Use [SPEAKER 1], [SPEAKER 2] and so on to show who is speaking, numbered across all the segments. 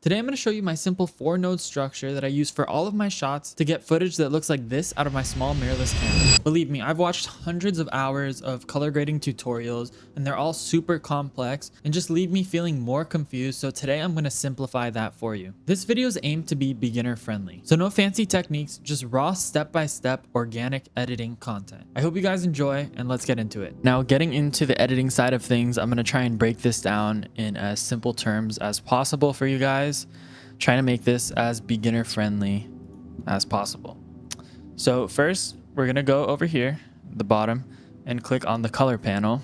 [SPEAKER 1] Today I'm going to show you my simple 4-node structure that I use for all of my shots to get footage that looks like this out of my small mirrorless camera. Believe me, I've watched hundreds of hours of color grading tutorials and they're all super complex and just leave me feeling more confused, so today I'm going to simplify that for you. This video is aimed to be beginner friendly, so no fancy techniques, just raw step-by-step organic editing content. I hope you guys enjoy and let's get into it. Now, getting into the editing side of things, I'm going to try and break this down in as simple terms as possible for you guys, trying to make this as beginner friendly as possible. So first, we're going to go over here, the bottom, and click on the color panel,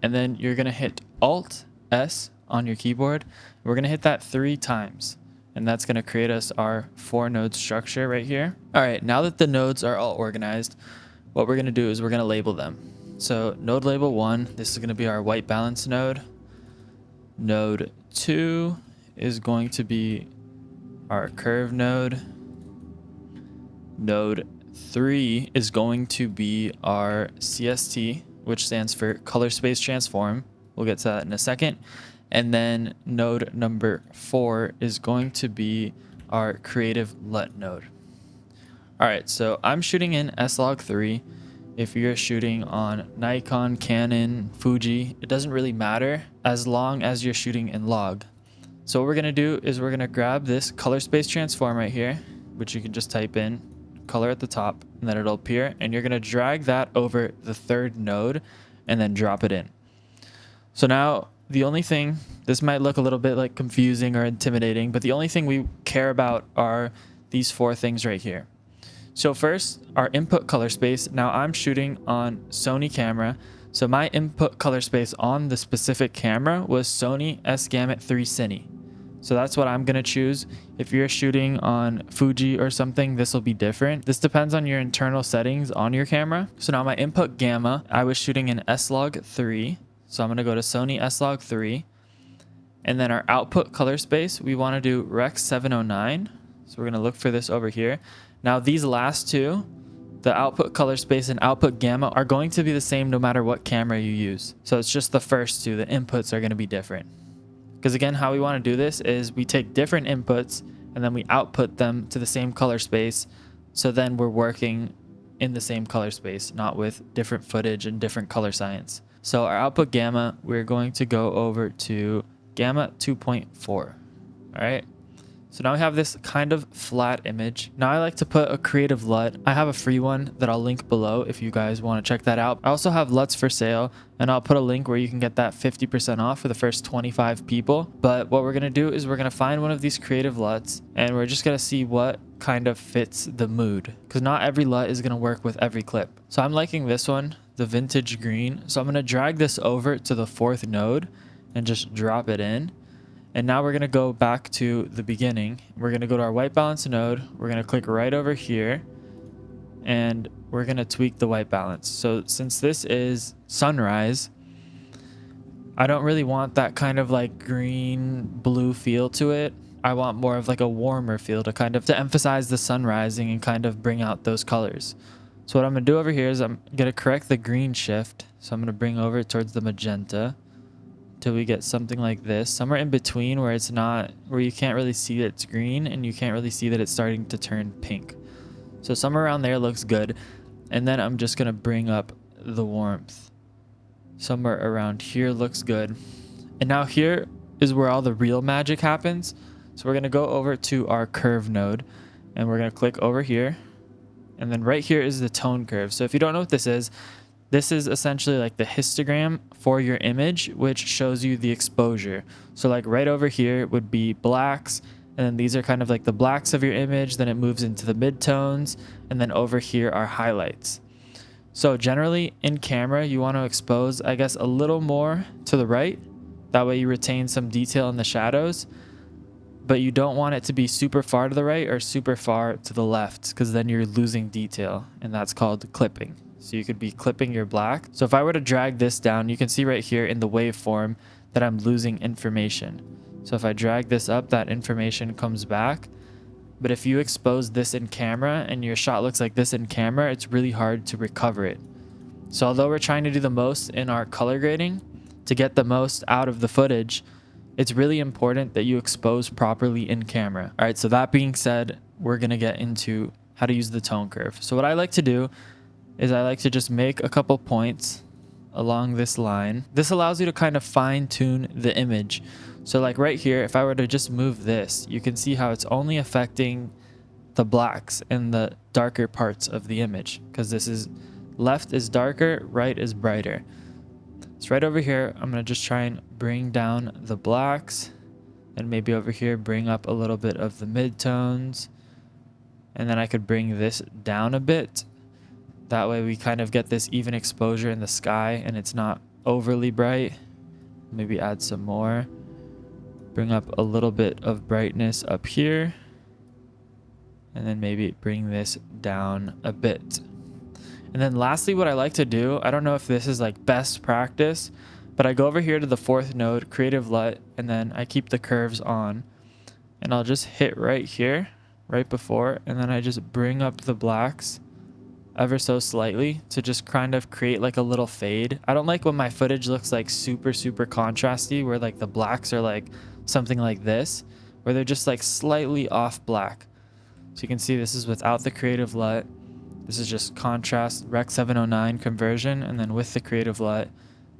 [SPEAKER 1] and then you're going to hit Alt S on your keyboard. We're going to hit that 3 times, and that's going to create us our 4-node structure right here. All right, now that the nodes are all organized, what we're going to do is we're going to label them. So node label 1, this is going to be our white balance node. Node 2 is going to be our curve node. Node 3 is going to be our CST, which stands for color space transform. We'll get to that in a second. And then node number 4 is going to be our creative LUT node. All right, so I'm shooting in S-Log3. If you're shooting on Nikon, Canon, Fuji, it doesn't really matter as long as you're shooting in log. So what we're going to do is we're going to grab this color space transform right here, which you can just type in color at the top, and then it'll appear, and you're going to drag that over the 3rd node and then drop it in. So now the only thing, this might look a little bit like confusing or intimidating, but the only thing we care about are these 4 things right here. So first, our input color space. Now I'm shooting on Sony camera, so my input color space on the specific camera was Sony S-Gamut 3 Cine. So that's what I'm going to choose. If you're shooting on Fuji or something, this will be different. This depends on your internal settings on your camera. So now my input gamma, I was shooting in S-Log3. So I'm going to go to Sony S-Log3. And then our output color space, we want to do Rec 709. So we're going to look for this over here. Now these last two, the output color space and output gamma, are going to be the same no matter what camera you use. So it's just the first two, the inputs are going to be different. Because again, how we want to do this is we take different inputs and then we output them to the same color space. So then we're working in the same color space, not with different footage and different color science. So our output gamma, we're going to go over to gamma 2.4. All right. So now we have this kind of flat image. Now I like to put a creative LUT. I have a free one that I'll link below if you guys want to check that out. I also have LUTs for sale, and I'll put a link where you can get that 50% off for the first 25 people. But what we're going to do is we're going to find one of these creative LUTs, and we're just going to see what kind of fits the mood, because not every LUT is going to work with every clip. So I'm liking this one, the vintage green. So I'm going to drag this over to the 4th node and just drop it in. And now we're going to go back to the beginning. We're going to go to our white balance node. We're going to click right over here and we're going to tweak the white balance. So since this is sunrise, I don't really want that kind of like green blue feel to it. I want more of like a warmer feel to emphasize the sun rising and kind of bring out those colors. So what I'm going to do over here is I'm going to correct the green shift. So I'm going to bring over it towards the magenta till we get something like this, somewhere in between where it's not, where you can't really see that it's green and you can't really see that it's starting to turn pink. So somewhere around there looks good. And then I'm just going to bring up the warmth. Somewhere around here looks good. And now here is where all the real magic happens. So we're going to go over to our curve node and we're going to click over here. And then right here is the tone curve. So if you don't know what this is essentially like the histogram for your image, which shows you the exposure. So like right over here would be blacks, and then these are kind of like the blacks of your image, then it moves into the midtones, and then over here are highlights. So generally in camera, you want to expose, I guess, a little more to the right. That way you retain some detail in the shadows, but you don't want it to be super far to the right or super far to the left, because then you're losing detail, and that's called clipping. So you could be clipping your black. So if I were to drag this down, you can see right here in the waveform that I'm losing information. So if I drag this up, that information comes back. But if you expose this in camera and your shot looks like this in camera, it's really hard to recover it. So although we're trying to do the most in our color grading to get the most out of the footage, it's really important that you expose properly in camera. All right, so that being said, we're gonna get into how to use the tone curve. So what I like to do is I like to just make a couple points along this line. This allows you to kind of fine tune the image. So like right here, if I were to just move this, you can see how it's only affecting the blacks and the darker parts of the image, because this is left is darker, right is brighter. So right over here, I'm going to just try and bring down the blacks, and maybe over here bring up a little bit of the midtones, and then I could bring this down a bit. That way we kind of get this even exposure in the sky and it's not overly bright. Maybe add some more. Bring up a little bit of brightness up here. And then maybe bring this down a bit. And then lastly, what I like to do, I don't know if this is like best practice, but I go over here to the fourth node, Creative LUT, and then I keep the curves on. And I'll just hit right here, right before, and then I just bring up the blacks ever so slightly to just kind of create like a little fade. I don't like when my footage looks like super contrasty, where like the blacks are like something like this, where they're just like slightly off black. So you can see this is without the Creative LUT. This is just contrast Rec 709 conversion, and then with the Creative LUT,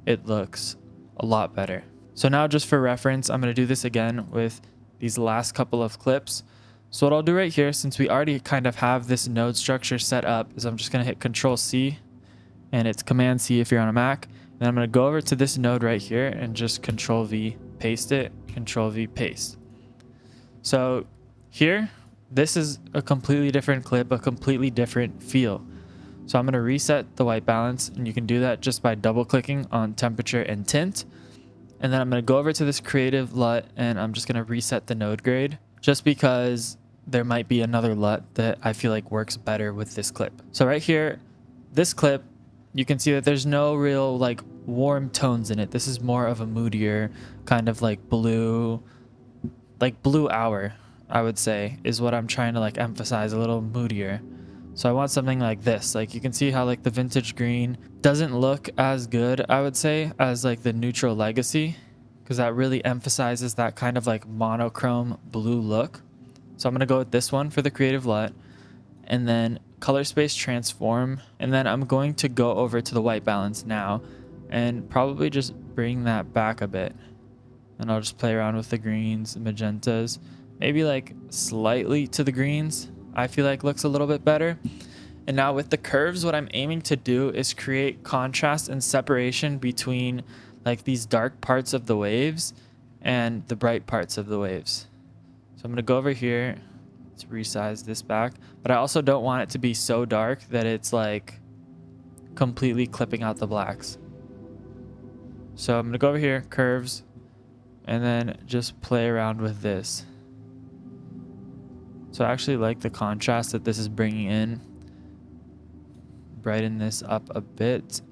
[SPEAKER 1] it looks a lot better. So now just for reference, I'm going to do this again with these last couple of clips. So what I'll do right here, since we already kind of have this node structure set up, is I'm just going to hit Control C, and it's Command C if you're on a Mac. Then I'm going to go over to this node right here and just Control V, paste it, Control V, paste. So here, this is a completely different clip, a completely different feel. So I'm going to reset the white balance, and you can do that just by double clicking on temperature and tint. And then I'm going to go over to this Creative LUT, and I'm just going to reset the node grade, just because there might be another LUT that I feel like works better with this clip. So right here, this clip, you can see that there's no real like warm tones in it. This is more of a moodier kind of like blue hour, I would say, is what I'm trying to like emphasize, a little moodier. So I want something like this. Like you can see how like the vintage green doesn't look as good, I would say, as like the neutral legacy, because that really emphasizes that kind of like monochrome blue look. So I'm going to go with this one for the Creative LUT, and then color space transform. And then I'm going to go over to the white balance now and probably just bring that back a bit. And I'll just play around with the greens, magentas, maybe like slightly to the greens. I feel like looks a little bit better. And now with the curves, what I'm aiming to do is create contrast and separation between like these dark parts of the waves and the bright parts of the waves. So I'm going to go over here. Let's resize this back. But I also don't want it to be so dark that it's like completely clipping out the blacks. So I'm going to go over here, curves, and then just play around with this. So I actually like the contrast that this is bringing in. Brighten this up a bit.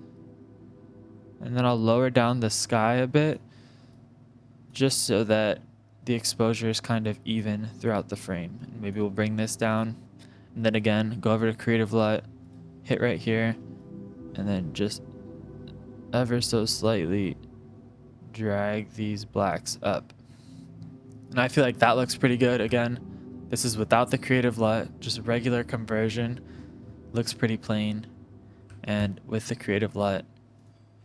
[SPEAKER 1] And then I'll lower down the sky a bit, just so that the exposure is kind of even throughout the frame. And maybe we'll bring this down. And then again, go over to Creative LUT, hit right here, and then just ever so slightly drag these blacks up. And I feel like that looks pretty good. Again, this is without the Creative LUT, just regular conversion. Looks pretty plain. And with the Creative LUT,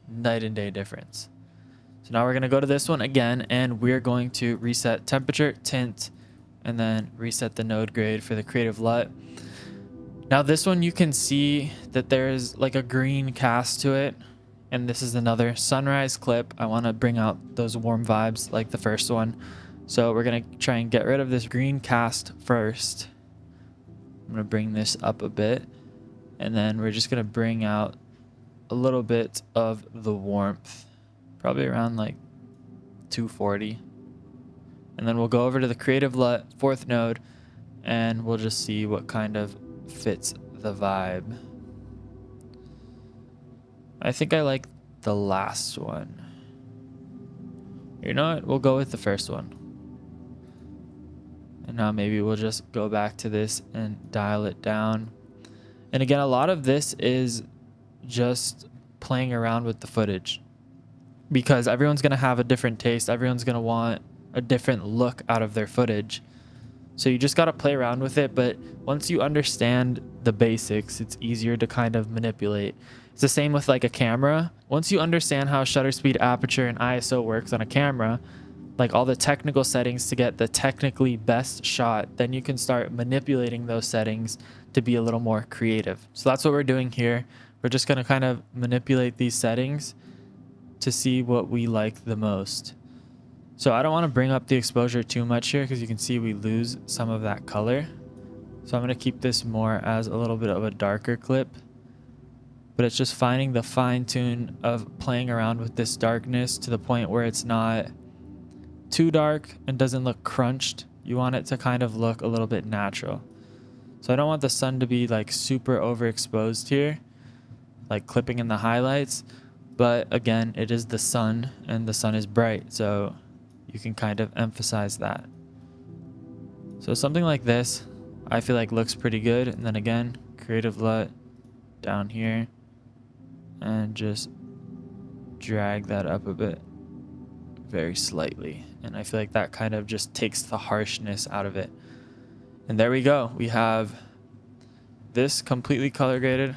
[SPEAKER 1] night and day difference. So now we're going to go to this one again, and we're going to reset temperature, tint, and then reset the node grade for the Creative LUT. Now this one, you can see that there's like a green cast to it. And this is another sunrise clip. I want to bring out those warm vibes like the first one. So we're going to try and get rid of this green cast first. I'm going to bring this up a bit. And then we're just going to bring out a little bit of the warmth. Probably around like 240. And then we'll go over to the Creative LUT, fourth node, and we'll just see what kind of fits the vibe. I think I like the last one. You know what? We'll go with the first one. And now maybe we'll just go back to this and dial it down. And again, a lot of this is just playing around with the footage. because everyone's going to have a different taste. Everyone's going to want a different look out of their footage. So you just got to play around with it. But once you understand the basics, it's easier to kind of manipulate. It's the same with like a camera. Once you understand how shutter speed, aperture, and ISO works on a camera, like all the technical settings to get the technically best shot, then you can start manipulating those settings to be a little more creative. So that's what we're doing here. We're just going to kind of manipulate these settings to see what we like the most. So I don't want to bring up the exposure too much here because you can see we lose some of that color. So I'm going to keep this more as a little bit of a darker clip. But it's just finding the fine tune of playing around with this darkness to the point where it's not too dark and doesn't look crunched. You want it to kind of look a little bit natural. So I don't want the sun to be like super overexposed here, like clipping in the highlights. But again, it is the sun and the sun is bright. So you can kind of emphasize that. So something like this, I feel like looks pretty good. And then again, creative LUT down here and just drag that up a bit, very slightly. And I feel like that kind of just takes the harshness out of it. And there we go. We have this completely color graded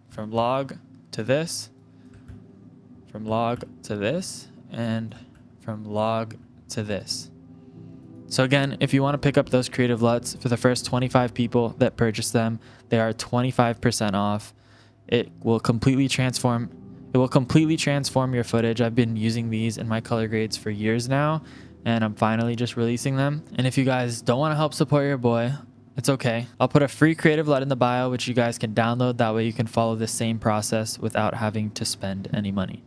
[SPEAKER 1] from log to this, from log to this, and from log to this. So again, if you want to pick up those creative LUTs for the first 25 people that purchase them, they are 25% off. It will completely transform your footage. I've been using these in my color grades for years now, and I'm finally just releasing them. And if you guys don't want to help support your boy, it's okay. I'll put a free creative LUT in the bio, which you guys can download. That way you can follow the same process without having to spend any money.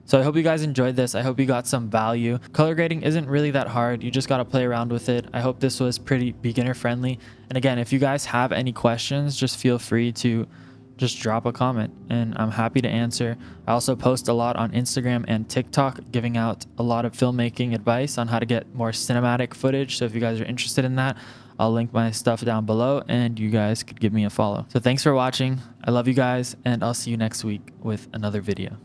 [SPEAKER 1] So I hope you guys enjoyed this. I hope you got some value. Color grading isn't really that hard. You just got to play around with it. I hope this was pretty beginner friendly. And again, if you guys have any questions, just feel free to just drop a comment and I'm happy to answer. I also post a lot on Instagram and TikTok, giving out a lot of filmmaking advice on how to get more cinematic footage. So if you guys are interested in that, I'll link my stuff down below and you guys could give me a follow. So thanks for watching. I love you guys and I'll see you next week with another video.